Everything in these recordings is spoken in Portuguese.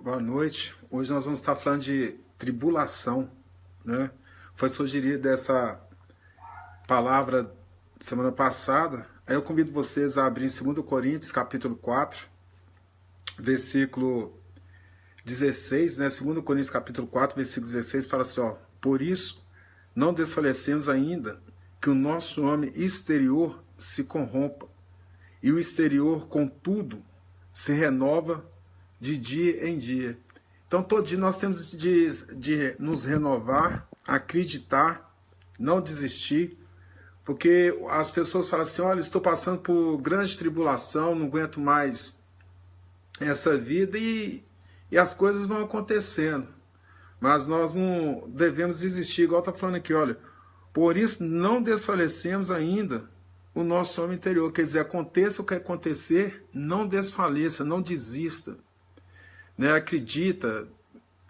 Boa noite. Hoje nós vamos estar falando de tribulação, né? Foi sugerida essa palavra semana passada. Aí eu convido vocês a abrir em 2 Coríntios, capítulo 4, versículo 16, né? 2 Coríntios, capítulo 4, versículo 16, fala assim, ó: por isso, não desfalecemos ainda que o nosso homem exterior se corrompa, e o exterior, contudo, se renova de dia em dia. Então, todo dia nós temos de nos renovar, acreditar, não desistir, porque as pessoas falam assim, olha, estou passando por grande tribulação, não aguento mais essa vida, e as coisas vão acontecendo. Mas nós não devemos desistir, igual está falando aqui, olha, por isso não desfalecemos ainda o nosso homem interior. Quer dizer, aconteça o que acontecer, não desfaleça, não desista. Né? Acredita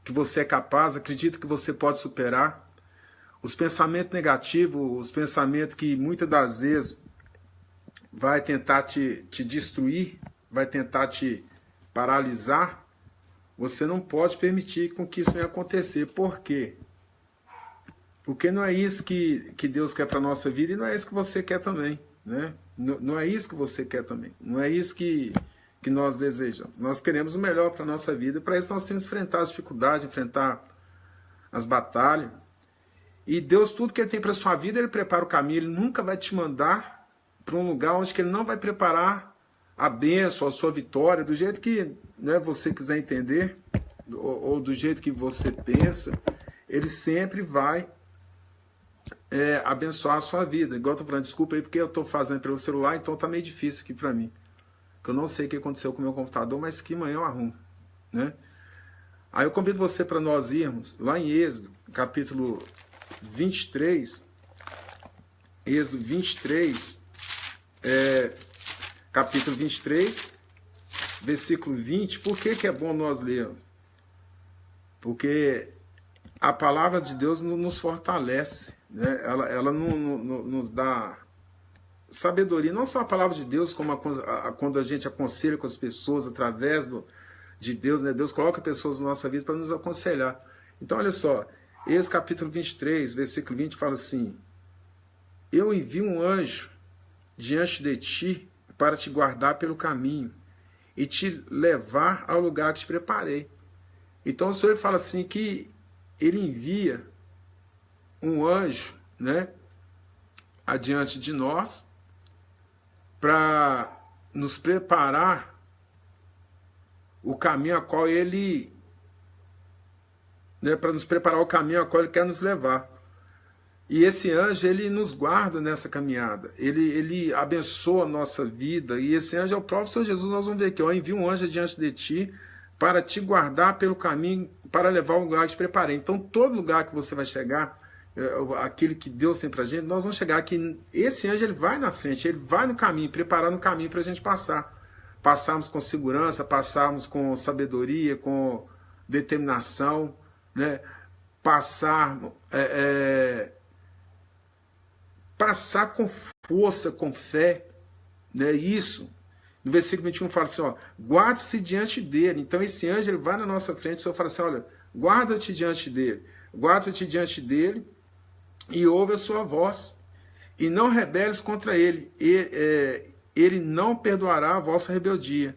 que você é capaz, acredita que você pode superar. Os pensamentos negativos, os pensamentos que muitas das vezes vai tentar te destruir, vai tentar te paralisar, você não pode permitir com que isso venha acontecer. Por quê? Porque não é isso que Deus quer para a nossa vida e não é isso que você quer também. Né? Não é isso que você quer também. Não é isso que nós desejamos. Nós queremos o melhor para a nossa vida e para isso nós temos que enfrentar as dificuldades, enfrentar as batalhas. E Deus, tudo que Ele tem para a sua vida, Ele prepara o caminho. Ele nunca vai te mandar para um lugar onde Ele não vai preparar a bênção, a sua vitória, do jeito que, né, você quiser entender, ou do jeito que você pensa. Ele sempre vai abençoar a sua vida. Igual eu estou falando, desculpa aí porque eu estou fazendo pelo celular, então está meio difícil aqui para mim. Que eu não sei o que aconteceu com o meu computador, mas que amanhã eu arrumo. Né? Aí eu convido você para nós irmos lá em Êxodo, capítulo 23, Êxodo 23, capítulo 23, versículo 20. Por que é bom nós lermos? Porque a palavra de Deus nos fortalece, né? Ela nos dá sabedoria, não só a palavra de Deus, como quando a gente aconselha com as pessoas através de Deus, né? Deus coloca pessoas na nossa vida para nos aconselhar. Então, olha só, esse capítulo 23, versículo 20, fala assim: eu envio um anjo diante de ti para te guardar pelo caminho e te levar ao lugar que te preparei. Então, o Senhor fala assim que Ele envia um anjo, né, adiante de nós, para nos preparar o caminho a qual Ele, né, para nos preparar o caminho a qual Ele quer nos levar. E esse anjo, ele nos guarda nessa caminhada, ele abençoa a nossa vida, e esse anjo é o próprio Senhor Jesus. Nós vamos ver aqui, ó: envia um anjo diante de ti para te guardar pelo caminho, para levar ao lugar que te preparei. Então, todo lugar que você vai chegar, aquele que Deus tem pra gente, nós vamos chegar aqui. Esse anjo, ele vai na frente, ele vai no caminho, preparando o caminho para a gente passar. Passarmos com segurança, passarmos com sabedoria, com determinação, né? Passar com força, com fé, né? Isso. No versículo 21 fala assim, ó: guarde-se diante dele. Então esse anjo, ele vai na nossa frente, o Senhor fala assim, olha, guarda-te diante dele. Guarda-te diante dele e ouve a sua voz. E não rebeles contra ele. Ele não perdoará a vossa rebeldia,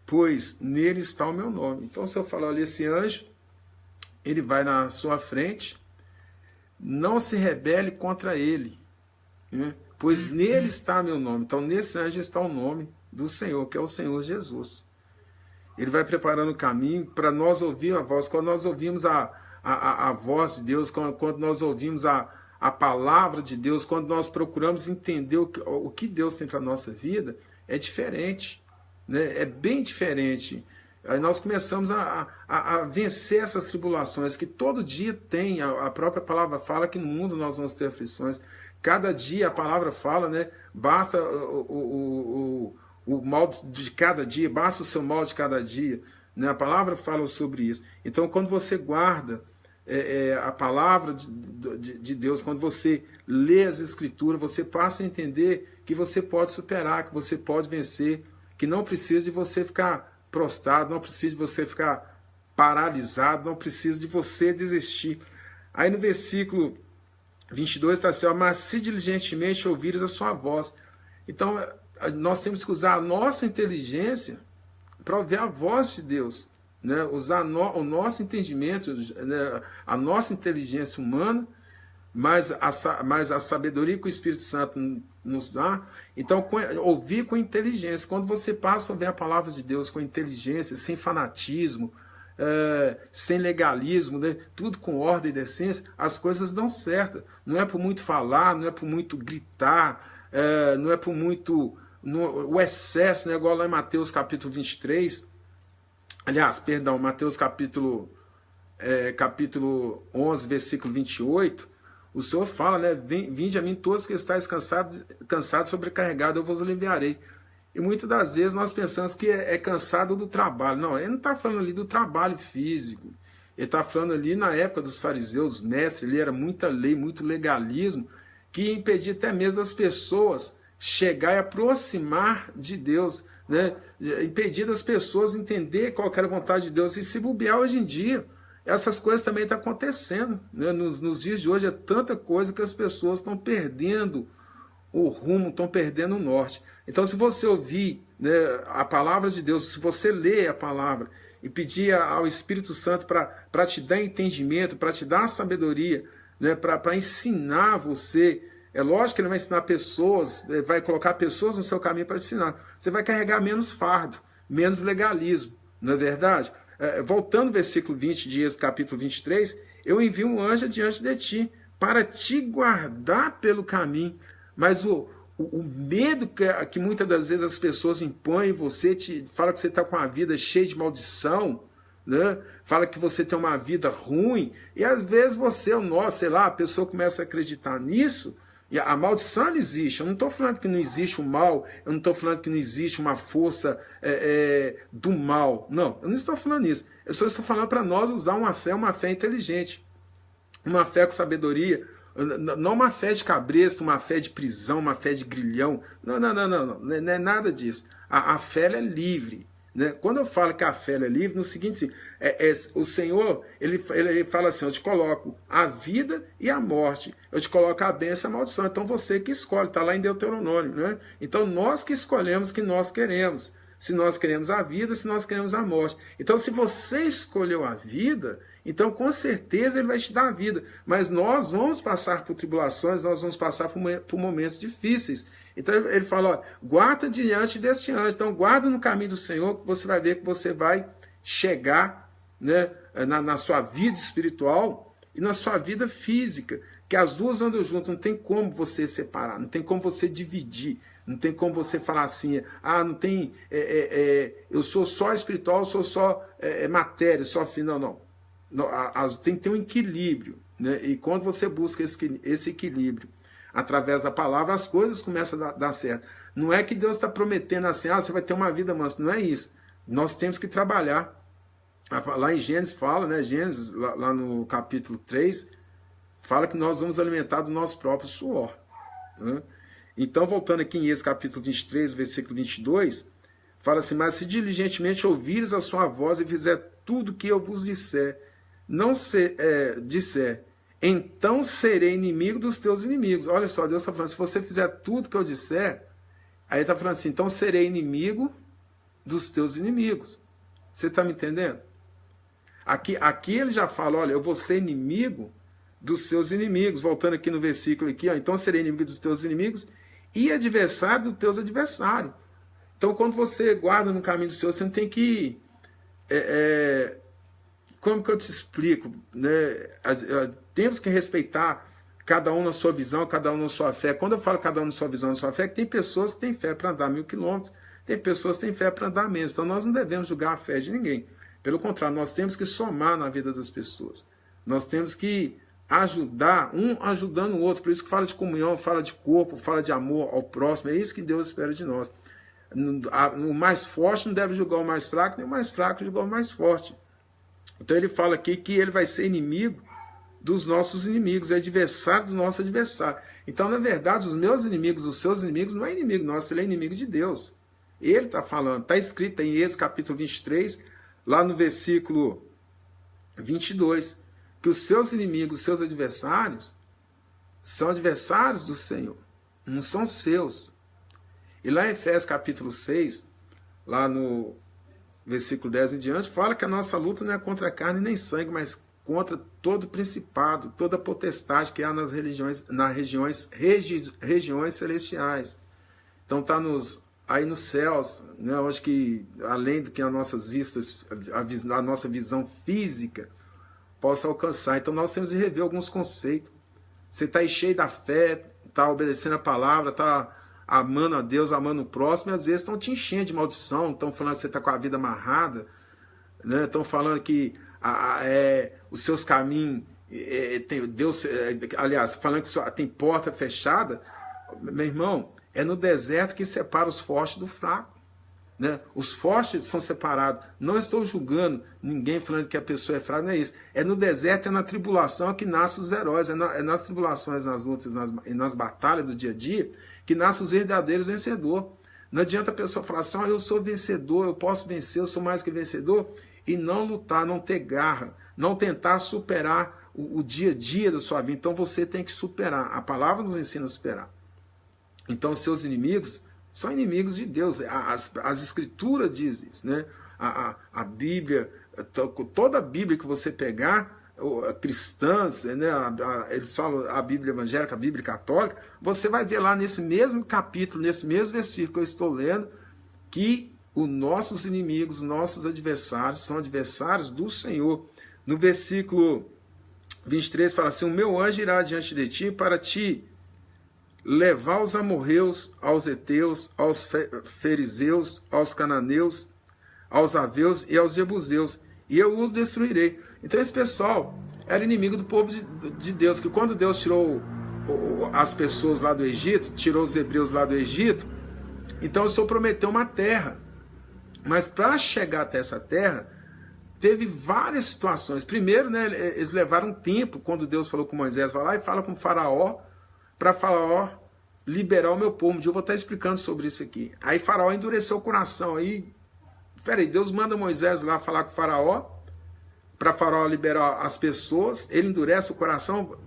pois nele está o meu nome. Então o Senhor fala, olha, esse anjo, ele vai na sua frente, não se rebele contra ele, né? Pois nele está meu nome. Então nesse anjo está o nome do Senhor, que é o Senhor Jesus. Ele vai preparando o caminho para nós ouvir a voz. Quando nós ouvimos a voz de Deus, quando nós ouvimos a palavra de Deus, quando nós procuramos entender o que Deus tem para a nossa vida, é diferente, né? É bem diferente. Aí nós começamos a vencer essas tribulações que todo dia tem. A própria palavra fala que no mundo nós vamos ter aflições. Cada dia a palavra fala, né? Basta o mal de cada dia, basta o seu mal de cada dia, né? A palavra fala sobre isso. Então, quando você guarda a palavra de Deus, quando você lê as Escrituras, você passa a entender que você pode superar, que você pode vencer, que não precisa de você ficar prostrado, não precisa de você ficar paralisado, não precisa de você desistir. Aí no versículo 22 está assim, ó, mas se diligentemente ouvires a sua voz. Então, nós temos que usar a nossa inteligência para ouvir a voz de Deus, né? Usar o nosso entendimento, né? A nossa inteligência humana, mas a sabedoria que o Espírito Santo nos dá. Então, ouvir com inteligência. Quando você passa a ouvir a palavra de Deus com inteligência, sem fanatismo, sem legalismo, né? Tudo com ordem e decência, as coisas dão certo. Não é por muito falar, não é por muito gritar, não é por muito o excesso, né? Igual lá em Mateus capítulo 23, aliás, perdão, Mateus capítulo 11, versículo 28, o Senhor fala, né? Vinde a mim todos que estáis cansados, sobrecarregados, eu vos aliviarei. E muitas das vezes nós pensamos que é cansado do trabalho. Não, ele não está falando ali do trabalho físico. Ele está falando ali na época dos fariseus, mestre, ele era muita lei, muito legalismo, que impedia até mesmo das pessoas chegar e aproximar de Deus, né? Impedir das pessoas entender qual era a vontade de Deus. E se bobear hoje em dia, essas coisas também estão acontecendo, né? Nos dias de hoje é tanta coisa que as pessoas estão perdendo o rumo, estão perdendo o norte. Então, se você ouvir, né, a palavra de Deus, se você ler a palavra e pedir ao Espírito Santo para te dar entendimento, para te dar sabedoria, né, para ensinar você, é lógico que ele vai ensinar pessoas, vai colocar pessoas no seu caminho para te ensinar. Você vai carregar menos fardo, menos legalismo, não é verdade? Voltando ao versículo 20 de Êxodo, capítulo 23, eu envio um anjo diante de ti para te guardar pelo caminho. Mas o medo que muitas das vezes as pessoas impõem em você, fala que você está com uma vida cheia de maldição, né? Fala que você tem uma vida ruim, e às vezes você, sei lá, a pessoa começa a acreditar nisso, e a maldição existe. Eu não estou falando que não existe o mal, eu não estou falando que não existe uma força do mal. Não, eu não estou falando isso. Eu só estou falando para nós usar uma fé inteligente, uma fé com sabedoria, não uma fé de cabresto, uma fé de prisão, uma fé de grilhão. Não é nada disso. A fé é livre. Né? Quando eu falo que a fé é livre, no seguinte, o Senhor, ele fala assim, eu te coloco a vida e a morte, eu te coloco a bênção e a maldição. Então você que escolhe, está lá em Deuteronômio. Né? Então nós que escolhemos o que nós queremos. Se nós queremos a vida, se nós queremos a morte. Então se você escolheu a vida, então com certeza ele vai te dar a vida. Mas nós vamos passar por tribulações, nós vamos passar por momentos difíceis. Então ele fala, ó, guarda diante deste anjo. Então guarda no caminho do Senhor, que você vai ver que você vai chegar, né, na sua vida espiritual e na sua vida física. Que as duas andam juntas, não tem como você separar, não tem como você dividir. Não tem como você falar assim, não tem, eu sou só espiritual, eu sou só matéria, só fim. Não. Tem que ter um equilíbrio. Né? E quando você busca esse equilíbrio através da palavra, as coisas começam a dar certo. Não é que Deus está prometendo assim, você vai ter uma vida mansa. Não é isso. Nós temos que trabalhar. Lá em Gênesis fala, né? Gênesis, lá no capítulo 3, fala que nós vamos alimentar do nosso próprio suor. Né? Então, voltando aqui em Êxodo capítulo 23, versículo 22, fala assim, mas se diligentemente ouvires a sua voz e fizer tudo o que eu vos disser, então serei inimigo dos teus inimigos. Olha só, Deus está falando, se você fizer tudo que eu disser, aí está falando assim, então serei inimigo dos teus inimigos. Você está me entendendo? Aqui ele já fala, olha, eu vou ser inimigo dos seus inimigos. Voltando aqui no versículo, aqui, ó, então serei inimigo dos teus inimigos e adversário dos teus adversários. Então, quando você guarda no caminho do Senhor, você não tem que... como que eu te explico? Né? Temos que respeitar cada um na sua visão, cada um na sua fé. Quando eu falo cada um na sua visão, na sua fé, é que tem pessoas que têm fé para andar 1000 quilômetros, tem pessoas que têm fé para andar menos. Então, nós não devemos julgar a fé de ninguém. Pelo contrário, nós temos que somar na vida das pessoas. Nós temos que ajudar, um ajudando o outro. Por isso que fala de comunhão, fala de corpo, fala de amor ao próximo. É isso que Deus espera de nós. O mais forte não deve julgar o mais fraco, nem o mais fraco julgar o mais forte. Então ele fala aqui que ele vai ser inimigo dos nossos inimigos, é adversário do nosso adversário. Então, na verdade, os meus inimigos, os seus inimigos, não é inimigo nosso, ele é inimigo de Deus. Ele está falando, está escrito em Êxodo capítulo 23, lá no versículo 22, que os seus inimigos, os seus adversários, são adversários do Senhor, não são seus. E lá em Efésios capítulo 6, lá no versículo 10 em diante, fala que a nossa luta não é contra carne nem sangue, mas contra todo principado, toda potestade que há nas regiões celestiais. Então está aí nos céus, né, onde que, além do que as nossas vistas, a nossa visão física possa alcançar. Então nós temos de rever alguns conceitos. Você está aí cheio da fé, está obedecendo a palavra, está amando a Deus, amando o próximo, e às vezes estão te enchendo de maldição, estão falando que você está com a vida amarrada, né? Estão falando que os seus caminhos, Deus, aliás, falando que tem porta fechada. Meu irmão, é no deserto que separa os fortes do fraco. Né? Os fortes são separados. Não estou julgando ninguém falando que a pessoa é fraca, não é isso. É no deserto, é na tribulação que nascem os heróis. É nas tribulações, nas lutas e nas batalhas do dia a dia que nascem os verdadeiros vencedores. Não adianta a pessoa falar assim, eu sou vencedor, eu posso vencer, eu sou mais que vencedor, e não lutar, não ter garra, não tentar superar o dia a dia da sua vida. Então você tem que superar. A palavra nos ensina a superar. Então os seus inimigos são inimigos de Deus. As escrituras dizem isso, né? A Bíblia, toda a Bíblia que você pegar, cristãs, né? Eles falam a Bíblia evangélica, a Bíblia católica, você vai ver lá nesse mesmo capítulo, nesse mesmo versículo que eu estou lendo, que os nossos inimigos, nossos adversários, são adversários do Senhor. No versículo 23 fala assim, o meu anjo irá diante de ti para te levar aos amorreus, aos heteus, aos fariseus, aos cananeus, aos aveus e aos jebuseus, e eu os destruirei. Então esse pessoal era inimigo do povo de Deus, que quando Deus tirou as pessoas lá do Egito, tirou os hebreus lá do Egito, então o Senhor prometeu uma terra. Mas para chegar até essa terra, teve várias situações. Primeiro, né, eles levaram um tempo, quando Deus falou com Moisés, vai lá e fala com o faraó, para Faraó liberar o meu povo. Eu vou estar explicando sobre isso aqui. Aí Faraó endureceu o coração. Aí, peraí, Deus manda Moisés lá falar com o Faraó, para Faraó liberar as pessoas, ele endurece o coração,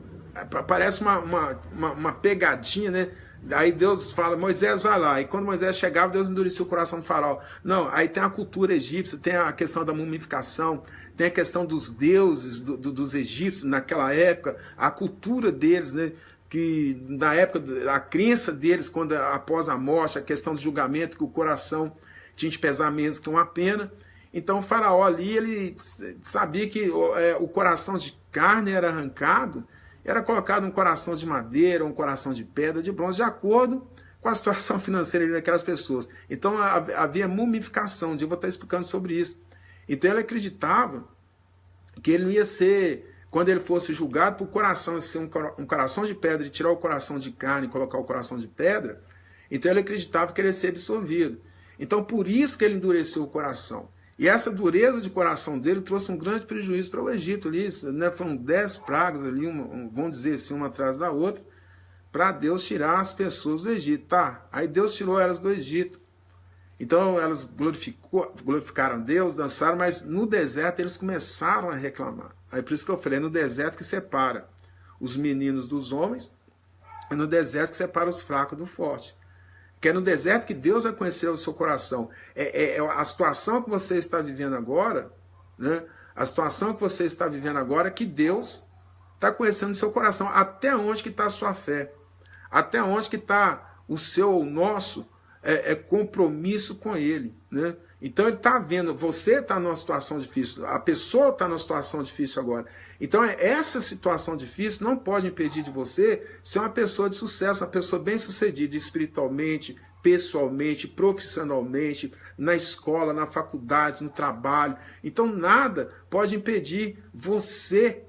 parece uma pegadinha, né? Aí Deus fala, Moisés vai lá. E quando Moisés chegava, Deus endureceu o coração do faraó. Não, aí tem a cultura egípcia, tem a questão da mumificação, tem a questão dos deuses dos egípcios naquela época, a cultura deles, né? Que na época, a crença deles, quando após a morte, a questão do julgamento, que o coração tinha de pesar menos que uma pena. Então o faraó ali, ele sabia que o coração de carne era arrancado, era colocado um coração de madeira, um coração de pedra, de bronze, de acordo com a situação financeira daquelas pessoas. Então havia mumificação, eu vou estar explicando sobre isso. Então ele acreditava que ele não ia ser, quando ele fosse julgado, por coração ser um coração de pedra e tirar o coração de carne e colocar o coração de pedra, então ele acreditava que ele ia ser absolvido. Então por isso que ele endureceu o coração. E essa dureza de coração dele trouxe um grande prejuízo para o Egito. Ali, né, foram 10 pragas, ali, vamos dizer assim, uma atrás da outra, para Deus tirar as pessoas do Egito. Tá, aí Deus tirou elas do Egito. Então elas glorificaram Deus, dançaram, mas no deserto eles começaram a reclamar. Aí por isso que eu falei, é no deserto que separa os meninos dos homens, é no deserto que separa os fracos do forte. Que é no deserto que Deus vai conhecer o seu coração. A situação que você está vivendo agora, né? A situação que você está vivendo agora é que Deus está conhecendo o seu coração. Até onde que está a sua fé? Até onde que está o nosso compromisso com Ele, né? Então Ele está vendo, você está numa situação difícil, a pessoa está numa situação difícil agora. Então essa situação difícil não pode impedir de você ser uma pessoa de sucesso, uma pessoa bem-sucedida espiritualmente, pessoalmente, profissionalmente, na escola, na faculdade, no trabalho. Então nada pode impedir você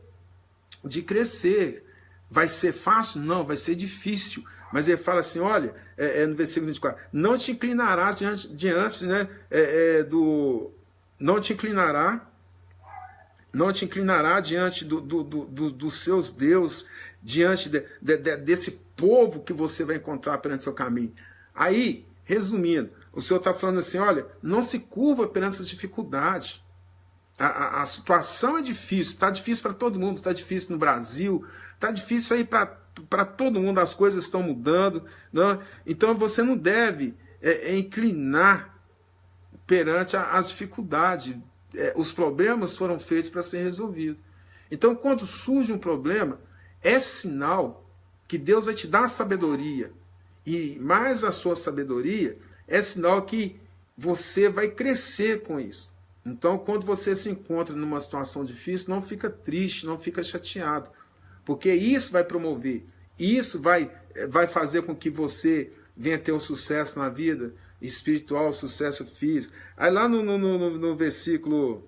de crescer. Vai ser fácil? Não, vai ser difícil. Mas ele fala assim, olha, no versículo 24, não te inclinarás diante né, não te inclinará diante dos seus deuses, diante desse povo que você vai encontrar perante seu caminho. Aí, resumindo, o Senhor está falando assim, olha, não se curva perante essa dificuldade. A situação é difícil, está difícil para todo mundo, está difícil no Brasil, está difícil aí para todo mundo, as coisas estão mudando, né? Então você não deve inclinar perante as dificuldades. Os problemas foram feitos para ser resolvidos. Então, quando surge um problema, é sinal que Deus vai te dar sabedoria. E mais a sua sabedoria, é sinal que você vai crescer com isso. Então, quando você se encontra numa situação difícil, não fica triste, não fica chateado. Porque isso vai promover, isso vai fazer com que você venha ter um sucesso na vida espiritual, sucesso físico. Aí lá no versículo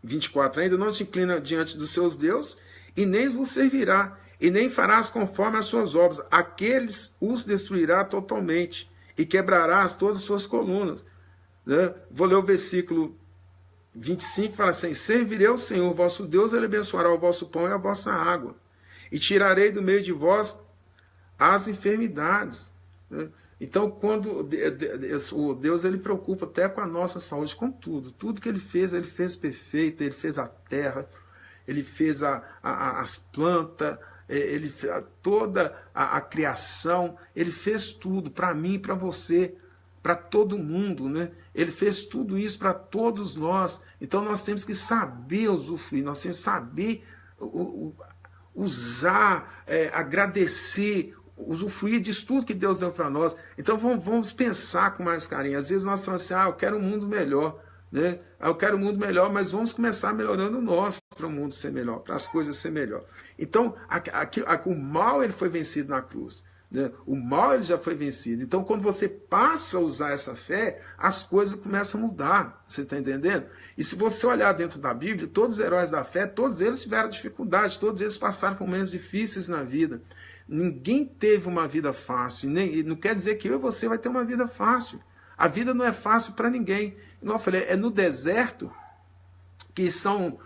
24 ainda, não te inclina diante dos seus deuses, e nem vos servirá, e nem farás conforme as suas obras. Aqueles os destruirá totalmente, e quebrarás todas as suas colunas. Né? Vou ler o versículo 25, fala assim: servirei ao Senhor vosso Deus, ele abençoará o vosso pão e a vossa água, e tirarei do meio de vós as enfermidades. Né? Então, quando o Deus ele preocupa até com a nossa saúde, com tudo que ele fez perfeito. Ele fez a terra, ele fez as plantas, ele fez toda a criação, ele fez tudo para mim e para você, para todo mundo, né? Ele fez tudo isso para todos nós. Então nós temos que saber usufruir, nós temos que saber usar, agradecer, usufruir disso tudo que Deus deu para nós. Então vamos pensar com mais carinho. Às vezes nós falamos assim: eu quero um mundo melhor, né? Eu quero um mundo melhor, mas vamos começar melhorando o nosso para o mundo ser melhor, para as coisas ser melhor. Então o mal ele foi vencido na cruz. Né? O mal ele já foi vencido. Então, quando você passa a usar essa fé, as coisas começam a mudar. Você está entendendo? E se você olhar dentro da Bíblia, todos os heróis da fé, todos eles tiveram dificuldade, todos eles passaram por momentos difíceis na vida. Ninguém teve uma vida fácil. E não quer dizer que eu e você vai ter uma vida fácil. A vida não é fácil para ninguém. Como eu falei, é no deserto que são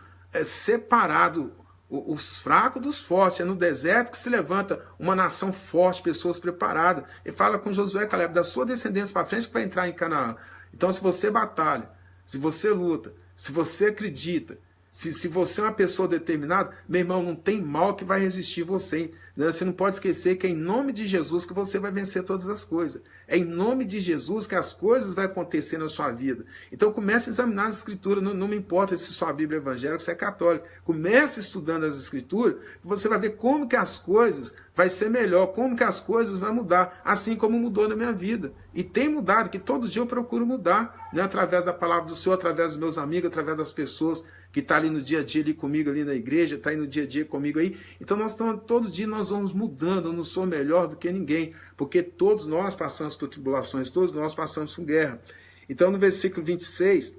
separados os fracos dos fortes. É no deserto que se levanta uma nação forte, pessoas preparadas. Ele fala com Josué e Caleb: da sua descendência para frente que vai entrar em Canaã. Então, se você batalha, se você luta, se você acredita, se você é uma pessoa determinada, meu irmão, não tem mal que vai resistir você. Né? Você não pode esquecer que é em nome de Jesus que você vai vencer todas as coisas. É em nome de Jesus que as coisas vão acontecer na sua vida. Então comece a examinar as escrituras. Não me importa se sua Bíblia é evangélica, se é católica. Comece estudando as escrituras e você vai ver como que as coisas vai ser melhor, como que as coisas vão mudar, assim como mudou na minha vida. E tem mudado, que todo dia eu procuro mudar, né? Através da palavra do Senhor, através dos meus amigos, através das pessoas que estão ali no dia a dia ali comigo, ali na igreja, está aí no dia a dia comigo aí. Então todo dia nós vamos mudando. Eu não sou melhor do que ninguém, porque todos nós passamos por tribulações, todos nós passamos por guerra. Então no versículo 26,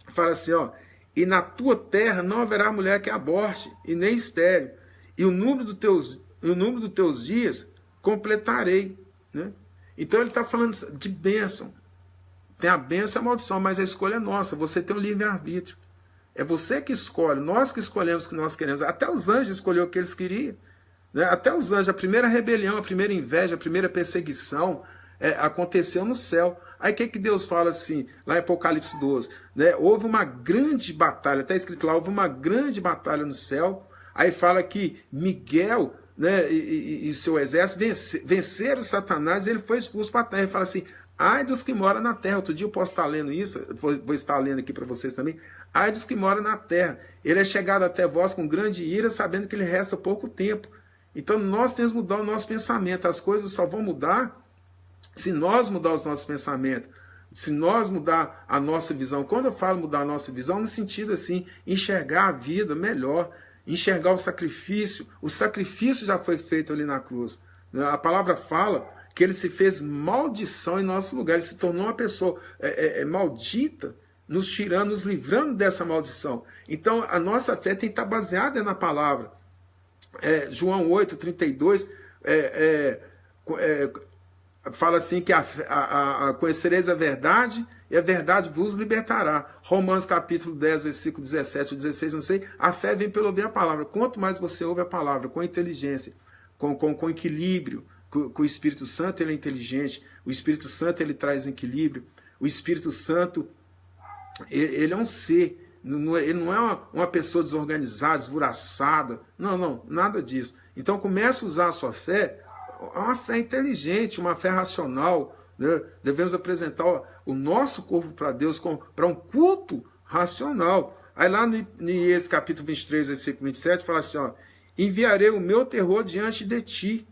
fala assim, ó: e na tua terra não haverá mulher que aborte, e nem estéril, e o número dos teus dias completarei. Né? Então ele está falando de bênção. Tem a bênção e a maldição, mas a escolha é nossa. Você tem um livre-arbítrio. É você que escolhe, nós que escolhemos o que nós queremos. Até os anjos escolheram o que eles queriam. Né? Até os anjos, a primeira rebelião, a primeira inveja, a primeira perseguição aconteceu no céu. Aí o que Deus fala assim, lá em Apocalipse 12? Né? Houve uma grande batalha, está escrito lá, houve uma grande batalha no céu. Aí fala que Miguel, né, e seu exército venceram Satanás, e ele foi expulso para a terra. Ele fala assim: ai dos que moram na terra. Outro dia eu posso estar lendo isso, vou estar lendo aqui para vocês também. Ai dos que moram na terra, ele é chegado até vós com grande ira, sabendo que lhe resta pouco tempo. Então nós temos que mudar o nosso pensamento. As coisas só vão mudar se nós mudar os nossos pensamentos, se nós mudar a nossa visão. Quando eu falo mudar a nossa visão, no sentido assim, enxergar a vida melhor, enxergar o sacrifício já foi feito ali na cruz. A palavra fala que ele se fez maldição em nosso lugar, ele se tornou uma pessoa maldita, nos tirando, nos livrando dessa maldição. Então a nossa fé tem que estar baseada na palavra. João 8:32 fala assim que conhecereis a verdade e a verdade vos libertará. Romanos capítulo 10, versículo 17 ou 16, não sei. A fé vem pelo ouvir a palavra. Quanto mais você ouve a palavra com inteligência, com equilíbrio, com o Espírito Santo, ele é inteligente. O Espírito Santo ele traz equilíbrio. O Espírito Santo Ele é um ser. Ele não é uma pessoa desorganizada, esvuraçada. Não, nada disso. Então comece a usar a sua fé, uma fé inteligente, uma fé racional. Né? Devemos apresentar o nosso corpo para Deus para um culto racional. Aí lá no esse capítulo 23, versículo 27, fala assim, ó, enviarei o meu terror diante de ti,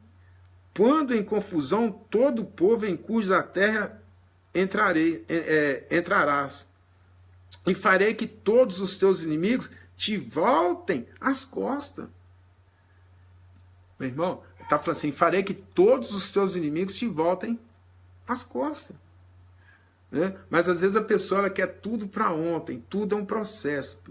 quando em confusão todo o povo em cuja terra entrarás, e farei que todos os teus inimigos te voltem às costas. Meu irmão, está falando assim, farei que todos os teus inimigos te voltem às costas. Né? Mas às vezes a pessoa ela quer tudo para ontem, tudo é um processo.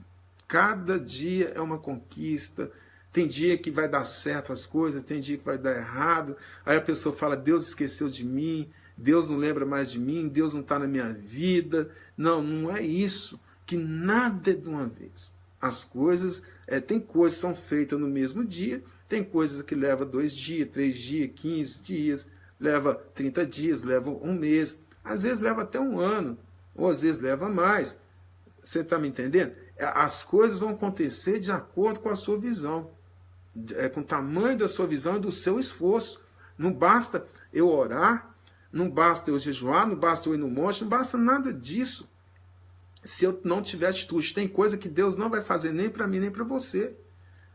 Cada dia é uma conquista. Tem dia que vai dar certo as coisas, tem dia que vai dar errado. Aí a pessoa fala, Deus esqueceu de mim, Deus não lembra mais de mim, Deus não está na minha vida. Não é isso, que nada é de uma vez. As coisas, tem coisas que são feitas no mesmo dia, tem coisas que levam 2 dias, 3 dias, 15 dias, leva 30 dias, leva um mês, às vezes leva até um ano, ou às vezes leva mais. Você está me entendendo? As coisas vão acontecer de acordo com a sua visão, com o tamanho da sua visão e do seu esforço. Não basta eu orar, não basta eu jejuar, não basta eu ir no monte, não basta nada disso. Se eu não tiver atitude, tem coisa que Deus não vai fazer nem para mim, nem para você.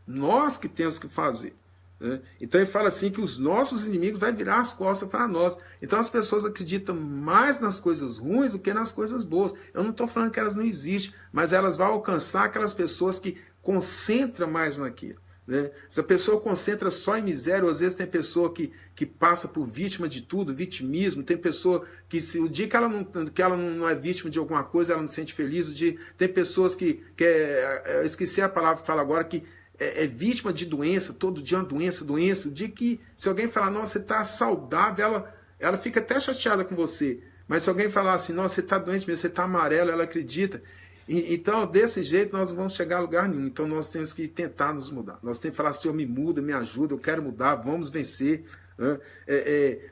Nós que temos que fazer. Né? Então ele fala assim que os nossos inimigos vão virar as costas para nós. Então as pessoas acreditam mais nas coisas ruins do que nas coisas boas. Eu não estou falando que elas não existem, mas elas vão alcançar aquelas pessoas que concentram mais naquilo. Né? Se a pessoa concentra só em miséria, ou às vezes tem pessoa que passa por vítima de tudo, vitimismo, tem pessoa que se o dia que ela não é vítima de alguma coisa, ela não se sente feliz, tem pessoas que eu esqueci a palavra que fala agora, que é vítima de doença, todo dia uma doença, o dia que se alguém falar, nossa, você está saudável, ela fica até chateada com você, mas se alguém falar assim, nossa, você está doente mesmo, você está amarelo, ela acredita. Então, desse jeito, nós não vamos chegar a lugar nenhum. Então, nós temos que tentar nos mudar. Nós temos que falar, Senhor, me muda, me ajuda, eu quero mudar, vamos vencer. Né?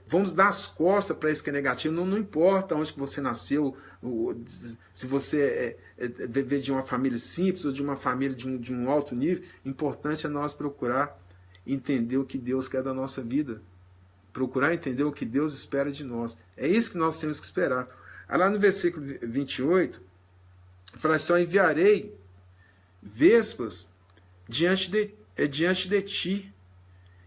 Vamos dar as costas para isso que é negativo. Não importa onde que você nasceu, se você veio de uma família simples ou de uma família de um alto nível, o importante é nós procurar entender o que Deus quer da nossa vida. Procurar entender o que Deus espera de nós. É isso que nós temos que esperar. Aí lá no versículo 28... fala assim, enviarei vespas diante de ti,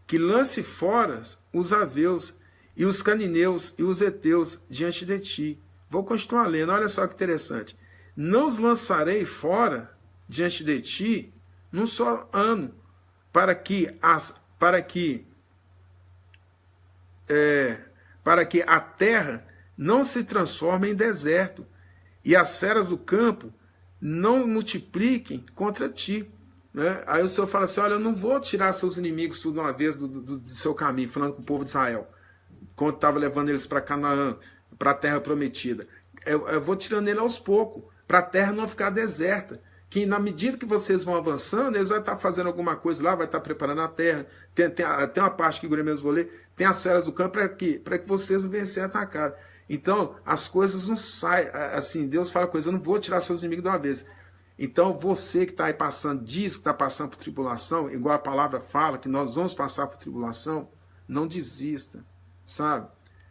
que lance fora os aveus e os canineus e os heteus diante de ti. Vou continuar lendo, olha só que interessante. Não os lançarei fora diante de ti num só ano, para que a terra não se transforme em deserto e as feras do campo não multipliquem contra ti. Né? Aí o Senhor fala assim, olha, eu não vou tirar seus inimigos tudo de uma vez do seu caminho, falando com o povo de Israel, quando estava levando eles para Canaã, para a terra prometida. Eu vou tirando ele aos poucos, para a terra não ficar deserta. Que na medida que vocês vão avançando, eles vão estar fazendo alguma coisa lá, vai estar preparando a terra. Tem uma parte que eu mesmo vou ler, tem as feras do campo para que vocês não venham ser atacados. Então, as coisas não saem, assim, Deus fala coisa, eu não vou tirar seus inimigos de uma vez. Então, você que está aí passando, diz que está passando por tribulação, igual a palavra fala, que nós vamos passar por tribulação, não desista, sabe?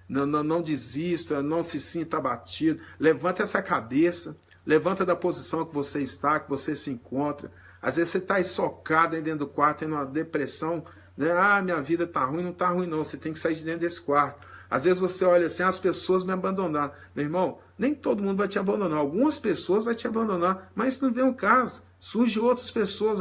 Não desista, não se sinta abatido, levanta essa cabeça, levanta da posição que você está, que você se encontra. Às vezes você está aí socado aí dentro do quarto, tendo uma depressão, né? Ah, minha vida está ruim, não está ruim não, você tem que sair de dentro desse quarto. Às vezes você olha assim, as pessoas me abandonaram. Meu irmão, nem todo mundo vai te abandonar. Algumas pessoas vão te abandonar, mas isso não vem o caso. Surgem outras pessoas,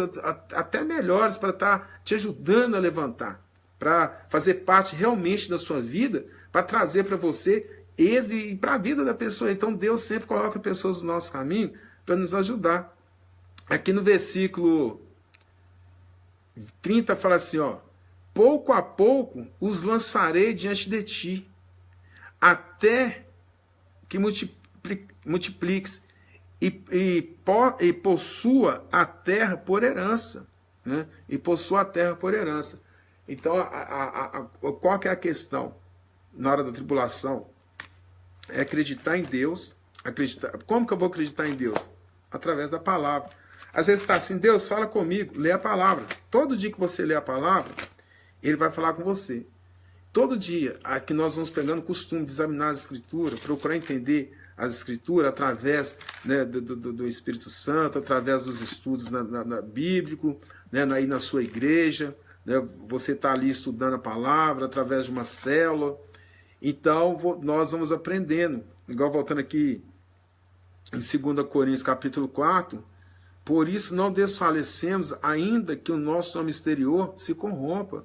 até melhores, para estar te ajudando a levantar. Para fazer parte realmente da sua vida, para trazer para você êxito e para a vida da pessoa. Então Deus sempre coloca pessoas no nosso caminho para nos ajudar. Aqui no versículo 30 fala assim, ó, pouco a pouco os lançarei diante de ti, até que multipliques e possua a terra por herança. Né? E possua a terra por herança. Então, qual que é a questão na hora da tribulação? É acreditar em Deus, Acreditar. Como que eu vou acreditar em Deus? Através da palavra. Às vezes está assim, Deus, fala comigo, lê a palavra. Todo dia que você lê a palavra, ele vai falar com você. Todo dia que nós vamos pegando o costume de examinar as escrituras, procurar entender as escrituras através, né, do Espírito Santo, através dos estudos bíblicos, né, aí na sua igreja, né, você está ali estudando a palavra através de uma célula. Então nós vamos aprendendo. Igual voltando aqui em 2 Coríntios capítulo 4, por isso não desfalecemos, ainda que o nosso homem exterior se corrompa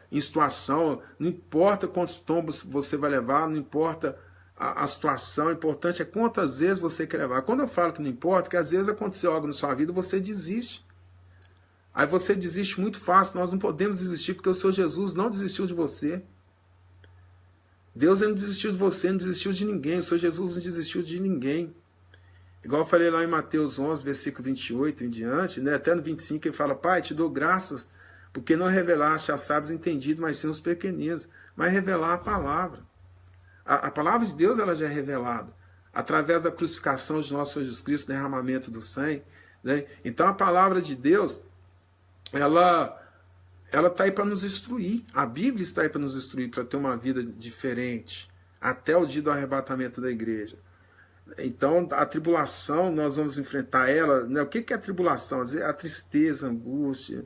em situação, não importa quantos tombos você vai levar, não importa a situação, o importante é quantas vezes você quer levar. Quando eu falo que não importa, que às vezes aconteceu algo na sua vida, você desiste. Aí você desiste muito fácil, nós não podemos desistir, porque o Senhor Jesus não desistiu de você. Deus não desistiu de você, não desistiu de ninguém, o Senhor Jesus não desistiu de ninguém. Igual eu falei lá em Mateus 11, versículo 28 em diante, né? Até no 25 ele fala, Pai, te dou graças, porque não revelaste a sábios entendidos, mas sim os pequeninos. Mas revelar a palavra. A palavra de Deus ela já é revelada. Através da crucificação de nosso Senhor Jesus Cristo, derramamento do sangue. Né? Então a palavra de Deus, ela está aí para nos instruir. A Bíblia está aí para nos instruir, para ter uma vida diferente. Até o dia do arrebatamento da igreja. Então, a tribulação, nós vamos enfrentar ela. Né? O que é a tribulação? A tristeza, a angústia,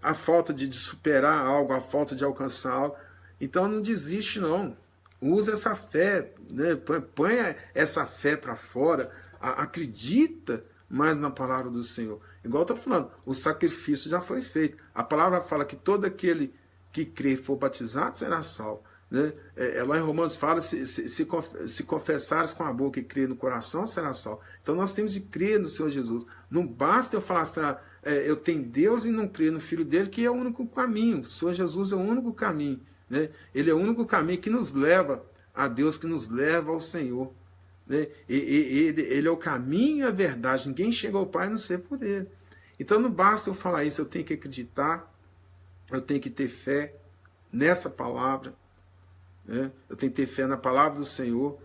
a falta de superar algo, a falta de alcançar algo. Então, não desiste, não. Usa essa fé, né? Põe essa fé para fora, acredita mais na palavra do Senhor. Igual eu estou falando, o sacrifício já foi feito. A palavra fala que todo aquele que crê e for batizado será salvo. Né? Lá em Romanos fala, se confessares com a boca e crer no coração, será salvo. Então nós temos de crer no Senhor Jesus. Não basta eu falar assim, eu tenho Deus e não crer no Filho dele, que é o único caminho. O Senhor Jesus é o único caminho. Né? Ele é o único caminho que nos leva a Deus, que nos leva ao Senhor. Né? Ele é o caminho e a verdade. Ninguém chega ao Pai a não ser por ele. Então não basta eu falar isso, eu tenho que acreditar, eu tenho que ter fé nessa palavra. Né? Eu tenho que ter fé na palavra do Senhor.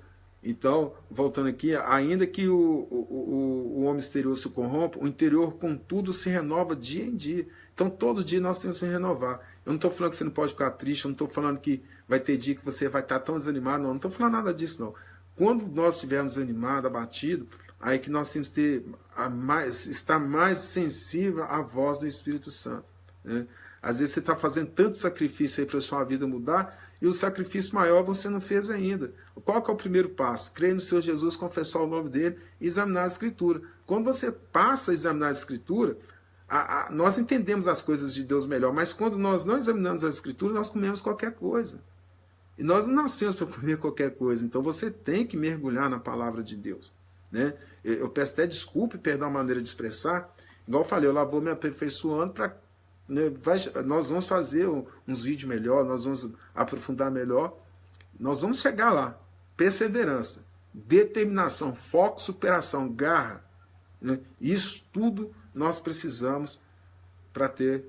Então, voltando aqui, ainda que o homem exterior se corrompa, o interior, contudo, se renova dia em dia. Então, todo dia nós temos que se renovar. Eu não estou falando que você não pode ficar triste, eu não estou falando que vai ter dia que você vai estar tão desanimado, não estou falando nada disso, não. Quando nós estivermos animados, abatidos, aí que nós temos que estar mais sensível à voz do Espírito Santo. Né? Às vezes você está fazendo tanto sacrifício aí para a sua vida mudar, e o sacrifício maior você não fez ainda. Qual que é o primeiro passo? Crer no Senhor Jesus, confessar o nome dele e examinar a Escritura. Quando você passa a examinar a Escritura, nós entendemos as coisas de Deus melhor, mas quando nós não examinamos a Escritura, nós comemos qualquer coisa. E nós não nascemos para comer qualquer coisa, então você tem que mergulhar na palavra de Deus. Né? Eu peço até desculpa e perdão a maneira de expressar, igual eu falei, eu lá vou me aperfeiçoando para... Nós vamos fazer uns vídeos melhor, nós vamos aprofundar melhor, nós vamos chegar lá. Perseverança, determinação, foco, superação, garra, né? Isso tudo nós precisamos para ter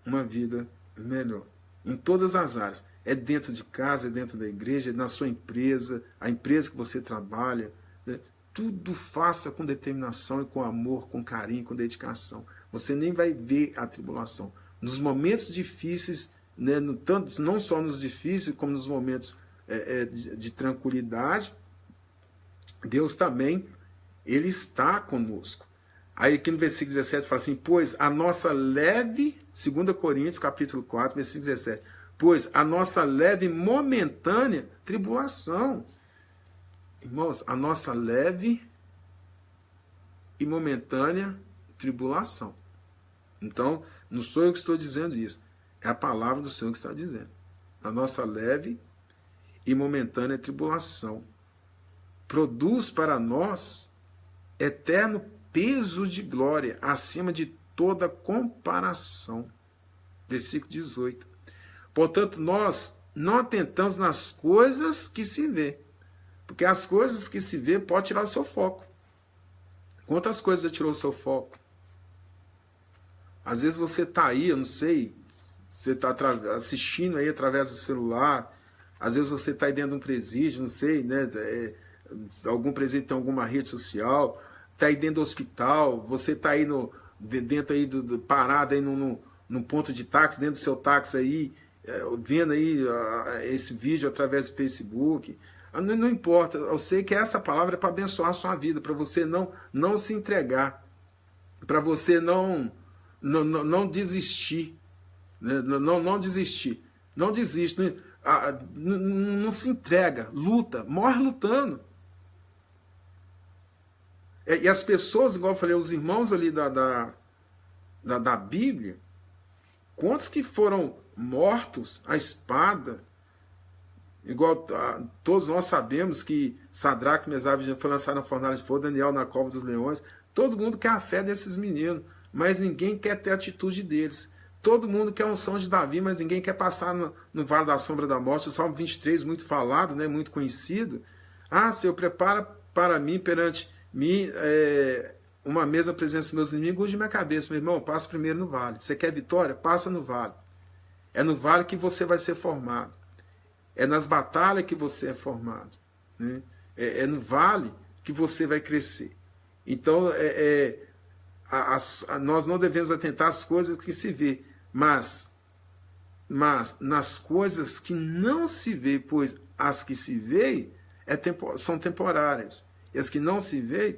uma vida melhor, em todas as áreas. É dentro de casa, é dentro da igreja, é na sua empresa, a empresa que você trabalha, né? Tudo faça com determinação e com amor, com carinho, com dedicação. Você nem vai ver a tribulação. Nos momentos difíceis, né, não só nos difíceis, como nos momentos de tranquilidade, Deus também, Ele está conosco. Aí aqui no versículo 17 fala assim, pois a nossa leve, 2 Coríntios capítulo 4, versículo 17, pois a nossa leve e momentânea tribulação, irmãos, a nossa leve e momentânea tribulação. Então, não sou eu que estou dizendo isso, é a palavra do Senhor que está dizendo. A nossa leve e momentânea tribulação produz para nós eterno peso de glória acima de toda comparação. Versículo 18. Portanto, nós não atentamos nas coisas que se vê, porque as coisas que se vê podem tirar o seu foco. Quantas coisas já tirou o seu foco? Às vezes você está aí, eu não sei, você está assistindo aí através do celular, Às vezes você está aí dentro de um presídio, não sei, né? Algum presídio tem alguma rede social, está aí dentro do hospital, você está aí dentro aí parado aí num ponto de táxi, dentro do seu táxi aí, vendo aí esse vídeo através do Facebook. Não importa, eu sei que essa palavra é para abençoar a sua vida, para você não se entregar, para você não desistir, né? Não desistir, não desiste, não se entrega, luta, morre lutando. E as pessoas, igual eu falei, os irmãos ali da Bíblia, quantos que foram mortos à espada? Igual todos nós sabemos que Sadraque, Mesaque foi lançado na fornalha de fogo, Daniel na cova dos leões. Todo mundo quer a fé desses meninos, mas ninguém quer ter a atitude deles. Todo mundo quer a unção de Davi, mas ninguém quer passar no vale da sombra da morte. O Salmo 23, muito falado, né, muito conhecido. Senhor, prepara para mim, perante mim, uma mesa à presença dos meus inimigos de minha cabeça. Meu irmão, passa primeiro no vale. Você quer vitória? Passa no vale. É no vale que você vai ser formado. É nas batalhas que você é formado, né? É no vale que você vai crescer. Então, nós não devemos atentar às coisas que se vê, mas nas coisas que não se vê, pois as que se veem são temporárias, e as que não se veem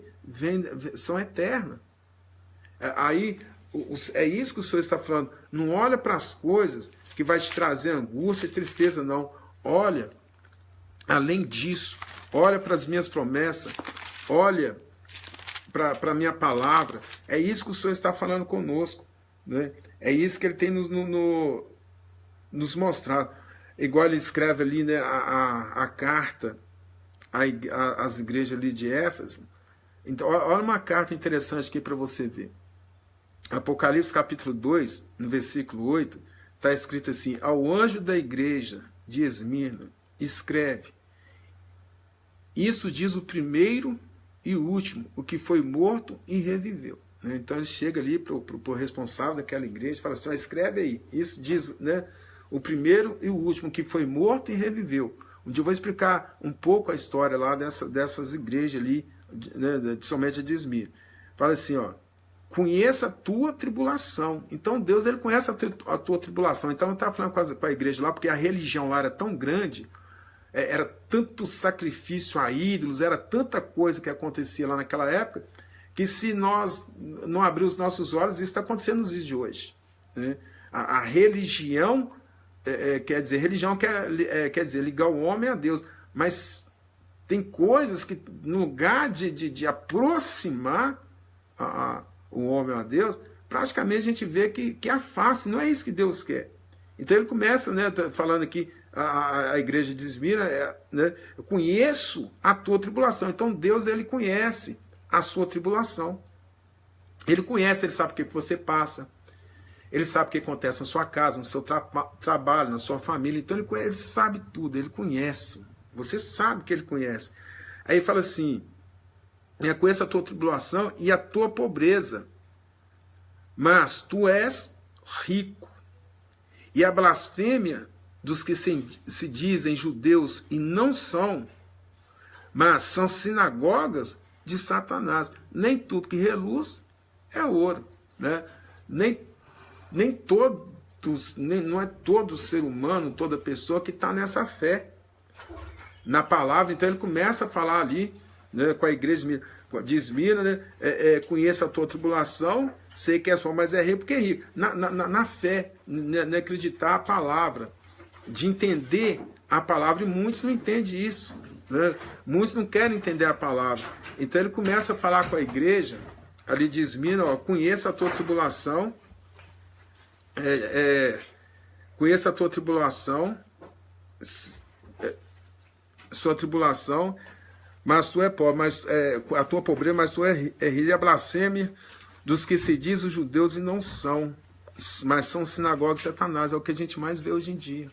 são eternas. Aí, é isso que o Senhor está falando. Não olha para as coisas que vai te trazer angústia e tristeza, não. Olha, além disso, olha para as minhas promessas, olha para a minha palavra. É isso que o Senhor está falando conosco, né? É isso que Ele tem nos mostrado. Igual Ele escreve ali, né, a carta às igrejas ali de Éfeso. Então, olha uma carta interessante aqui para você ver. Apocalipse capítulo 2, no versículo 8, está escrito assim: ao anjo da igreja de Esmirna, escreve: isso diz o primeiro e o último, o que foi morto e reviveu. Então ele chega ali para o responsável daquela igreja e fala assim: escreve aí, isso diz, né, o primeiro e o último, que foi morto e reviveu. Um dia eu vou explicar um pouco a história lá dessas igrejas ali, né, somente a de Esmirna. Fala assim, conheça a tua tribulação. Então Deus, ele conhece a tua tribulação. Então eu estava falando com a igreja lá, porque a religião lá era tão grande, era tanto sacrifício a ídolos, era tanta coisa que acontecia lá naquela época, que se nós não abrir os nossos olhos, isso está acontecendo nos dias de hoje, né? A religião, quer dizer ligar o homem a Deus, mas tem coisas que, no lugar de aproximar o homem a Deus, praticamente a gente vê que afasta, não é isso que Deus quer. Então ele começa, né, falando aqui, a igreja de Esmirna, né, eu conheço a tua tribulação. Então Deus, ele conhece a sua tribulação. Ele conhece, ele sabe o que você passa. Ele sabe o que acontece na sua casa, no seu trabalho, na sua família. Então ele sabe tudo, ele conhece. Você sabe que ele conhece. Aí ele fala assim: conheça a tua tribulação e a tua pobreza, mas tu és rico. E a blasfêmia dos que se dizem judeus e não são, mas são sinagogas de Satanás. Nem tudo que reluz é ouro, né? Nem todos, não é todo ser humano, toda pessoa que está nessa fé na palavra. Então ele começa a falar ali, né, com a igreja de Esmirna, né, conheça a tua tribulação, sei que és pobre, mas é rico, porque é rico. Na fé, né, acreditar a palavra, de entender a palavra, e muitos não entendem isso, né? Muitos não querem entender a palavra. Então ele começa a falar com a igreja ali de Esmirna: conheça a tua tribulação, conheça a tua tribulação, sua tribulação, mas tu é pobre, mas a tua pobreza, mas tu é rico. E a blasfêmia dos que se dizem os judeus e não são, mas são sinagogas de Satanás. É o que a gente mais vê hoje em dia,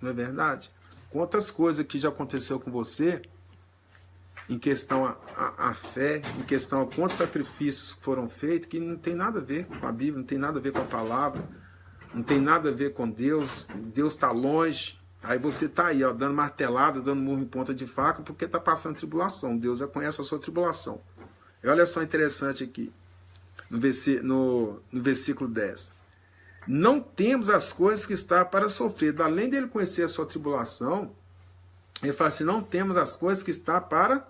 não é verdade? Quantas coisas que já aconteceu com você em questão à fé, em questão a quantos sacrifícios foram feitos, que não tem nada a ver com a Bíblia, não tem nada a ver com a palavra, não tem nada a ver com Deus. Deus está longe, Aí você está aí, ó, dando martelada, dando murro em ponta de faca, porque está passando tribulação. Deus já conhece a sua tribulação. E olha só interessante aqui, no versículo 10. Não temos as coisas que está para sofrer. Além dele conhecer a sua tribulação, ele fala assim, não temos as coisas que está para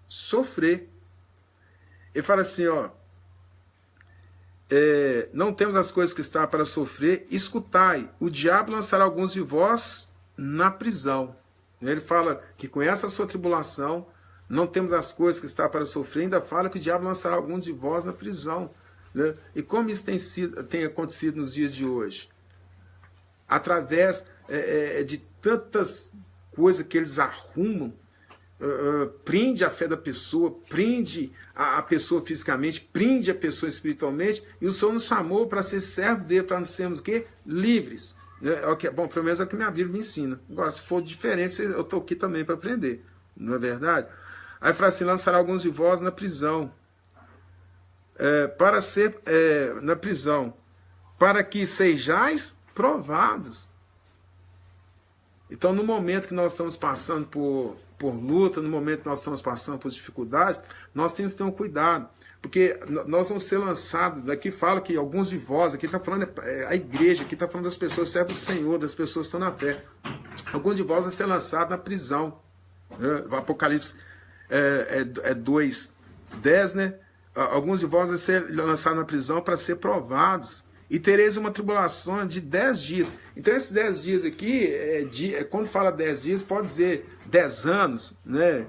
sofrer. Ele fala assim, ó, não temos as coisas que está para sofrer, escutai, o diabo lançará alguns de vós na prisão. Ele fala que conhece a sua tribulação, não temos as coisas que está para sofrer, ainda fala que o diabo lançará alguns de vós na prisão. Né? E como isso tem acontecido nos dias de hoje? Através de tantas coisas que eles arrumam, prende a fé da pessoa, prende a pessoa fisicamente, prende a pessoa espiritualmente, e o Senhor nos chamou para ser servo dele, para nós sermos o quê? Livres. Bom, pelo menos é o que minha Bíblia me ensina. Agora, se for diferente, eu estou aqui também para aprender. Não é verdade? Aí fala assim, lançará alguns de vós na prisão, na prisão, para que sejais provados. Então, no momento que nós estamos passando por luta, no momento que nós estamos passando por dificuldade, nós temos que ter um cuidado, porque nós vamos ser lançados, daqui fala que alguns de vós, aqui está falando a igreja, aqui está falando das pessoas, servos do Senhor, das pessoas que estão na fé, alguns de vós vão ser lançados na prisão. O Apocalipse 2:10, né? Alguns de vós vão ser lançados na prisão para ser provados, e tereis uma tribulação de 10 dias. Então, esses 10 dias aqui, quando fala 10 dias, pode dizer 10 anos, né?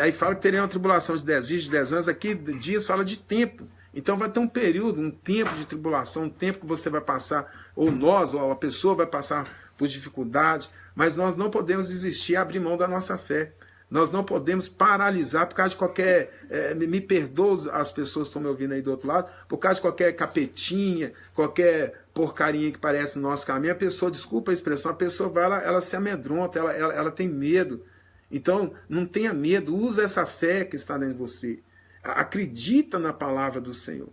Aí fala que teria uma tribulação de 10 dias, de 10 anos. Aqui, dias fala de tempo. Então, vai ter um período, um tempo de tribulação, um tempo que você vai passar, ou nós, ou a pessoa vai passar por dificuldade, mas nós não podemos desistir, abrir mão da nossa fé. Nós não podemos paralisar por causa de qualquer... me perdoa as pessoas que estão me ouvindo aí do outro lado, por causa de qualquer capetinha, qualquer porcaria que parece no nosso caminho. A pessoa, desculpa a expressão, a pessoa vai, ela se amedronta, ela tem medo. Então, não tenha medo, usa essa fé que está dentro de você. Acredita na palavra do Senhor.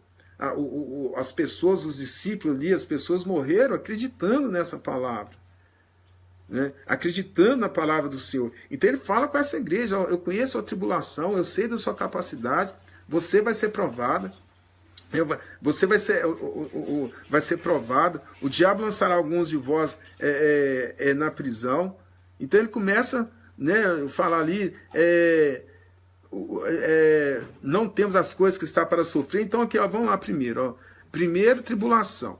As pessoas, os discípulos ali, as pessoas morreram acreditando nessa palavra. Né? Acreditando na palavra do Senhor. Então ele fala com essa igreja, eu conheço a tribulação, eu sei da sua capacidade, você vai ser provada, você vai ser provado, o diabo lançará alguns de vós na prisão. Então ele começa, né, a falar ali, não temos as coisas que está para sofrer. Então aqui, ó, vamos lá primeiro, ó. Primeiro, tribulação.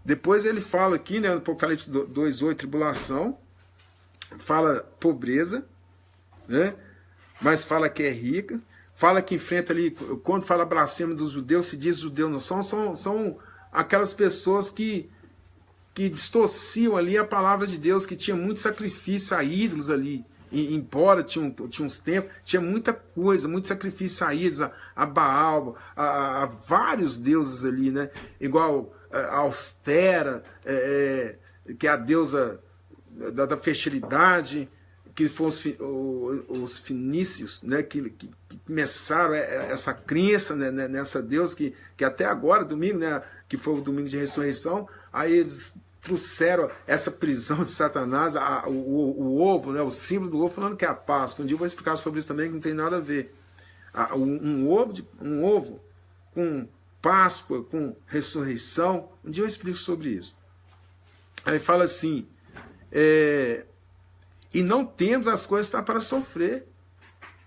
Depois ele fala aqui, né, no Apocalipse 2:8, tribulação. Fala pobreza, né? Mas fala que é rica. Fala que enfrenta ali, quando fala blasfêmia dos judeus, se diz judeu não são aquelas pessoas que distorciam ali a palavra de Deus, que tinha muito sacrifício a ídolos ali. Embora tinha uns tempos, tinha muita coisa, muito sacrifício a ídolos, a Baal, a vários deuses ali, né? Igual a Austera, que é a deusa da fertilidade, que foram os fenícios, né, que começaram essa crença, né, nessa deusa, que até agora, domingo, né, que foi o domingo de ressurreição, aí eles trouxeram essa prisão de Satanás, o ovo, né, o símbolo do ovo, falando que é a Páscoa. Um dia eu vou explicar sobre isso também, que não tem nada a ver. Um ovo com Páscoa, com ressurreição, um dia eu explico sobre isso. Aí fala assim, e não temos as coisas que está para sofrer,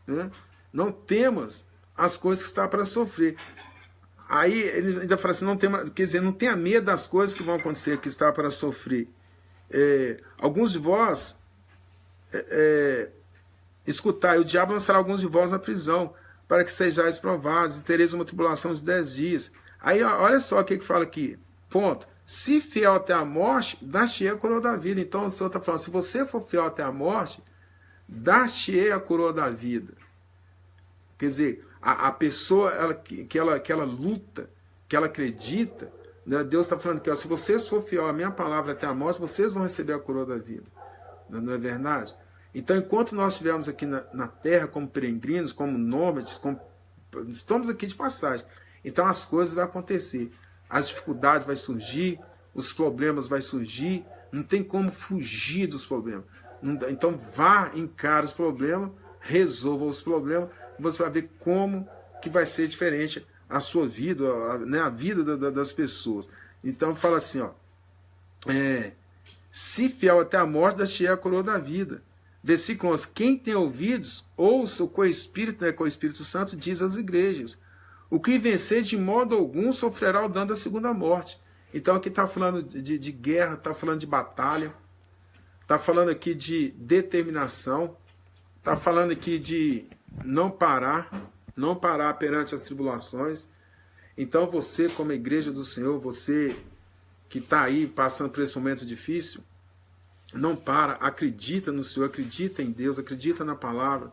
né? Não temos as coisas que está para sofrer. Aí ele ainda fala assim, quer dizer, não tenha medo das coisas que vão acontecer, que está para sofrer. Alguns de vós, escutai, o diabo lançará alguns de vós na prisão, para que sejais provados, e tereis uma tribulação de 10 dias. Aí olha só o que fala aqui, ponto. Se fiel até a morte, dá-te a coroa da vida. Então o Senhor está falando, se você for fiel até a morte, dá-te a coroa da vida. Quer dizer, a pessoa que ela luta, que ela acredita, né, Deus está falando que, ó, se vocês for fiel à minha palavra até a morte, vocês vão receber a coroa da vida. Não é verdade? Então, enquanto nós estivermos aqui na terra como peregrinos, como nômades, estamos aqui de passagem. Então as coisas vão acontecer. As dificuldades vão surgir, os problemas vão surgir, Não tem como fugir dos problemas. Então vá, encare os problemas, resolva os problemas, você vai ver como que vai ser diferente a sua vida, a vida das pessoas. Então fala assim, ó, se fiel até a morte, dar-te a coroa da vida. Versículo 11, quem tem ouvidos, ouça o que o Espírito, com o Espírito Santo, diz às igrejas. O que vencer de modo algum sofrerá o dano da segunda morte. Então aqui está falando de guerra, está falando de batalha, está falando aqui de determinação, está falando aqui de não parar perante as tribulações. Então você, como igreja do Senhor, você que está aí passando por esse momento difícil, não para, acredita no Senhor, acredita em Deus, acredita na palavra,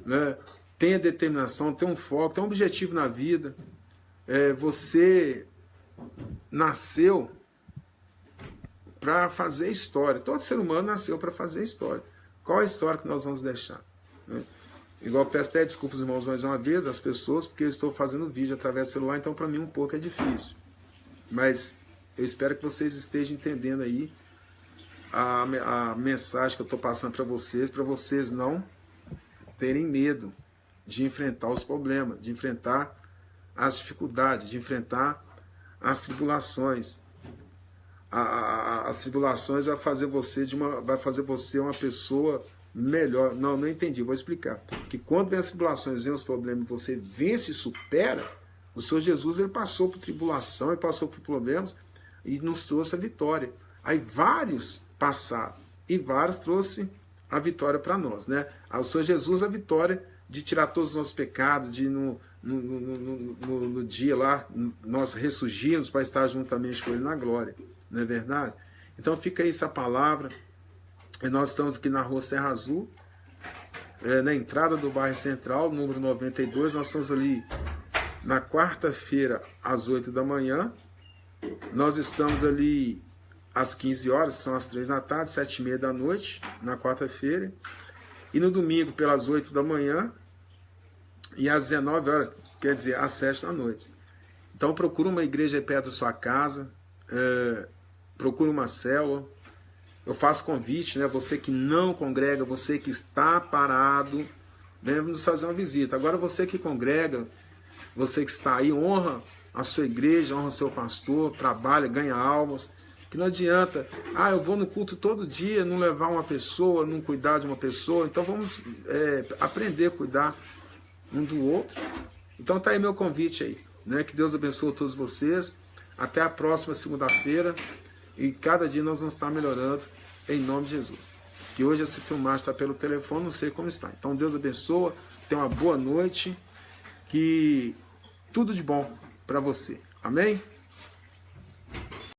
né? Tenha determinação, tenha um foco, tenha um objetivo na vida. Você nasceu para fazer história. Todo ser humano nasceu para fazer história. Qual é a história que nós vamos deixar? Né? Igual, peço até desculpas, irmãos, mais uma vez, às pessoas, porque eu estou fazendo vídeo através do celular, então para mim um pouco é difícil. Mas eu espero que vocês estejam entendendo aí a mensagem que eu estou passando para vocês não terem medo de enfrentar os problemas, de enfrentar as dificuldades, de enfrentar as tribulações. As tribulações vai fazer você uma pessoa melhor. Não entendi, vou explicar. Que quando vem as tribulações, vem os problemas, você vence e supera. O Senhor Jesus, ele passou por tribulação, ele passou por problemas e nos trouxe a vitória. Aí vários passaram e vários trouxe a vitória para nós, né? O Senhor Jesus, a vitória de tirar todos os nossos pecados, de no dia lá nós ressurgirmos para estar juntamente com Ele na glória, não é verdade? Então fica aí essa palavra. Nós estamos aqui na rua Serra Azul, na entrada do bairro Central, número 92. Nós estamos ali na quarta-feira às 8 da manhã. Nós estamos ali às 15 horas, que são as 3 da tarde, 7h30 da noite, na quarta-feira. E no domingo, pelas 8 da manhã, e às 19 horas, quer dizer, às 7 da noite. Então procura uma igreja perto da sua casa, procura uma célula. Eu faço convite, né? Você que não congrega, você que está parado, vem nos fazer uma visita. Agora você que congrega, você que está aí, honra a sua igreja, honra o seu pastor, trabalha, ganha almas. Que não adianta, eu vou no culto todo dia, não levar uma pessoa, não cuidar de uma pessoa. Então vamos aprender a cuidar um do outro. Então tá aí meu convite aí, né? Que Deus abençoe todos vocês. Até a próxima segunda-feira. E cada dia nós vamos estar melhorando em nome de Jesus. Que hoje esse filmagem está pelo telefone, não sei como está. Então Deus abençoa, tenha uma boa noite, que tudo de bom para você. Amém?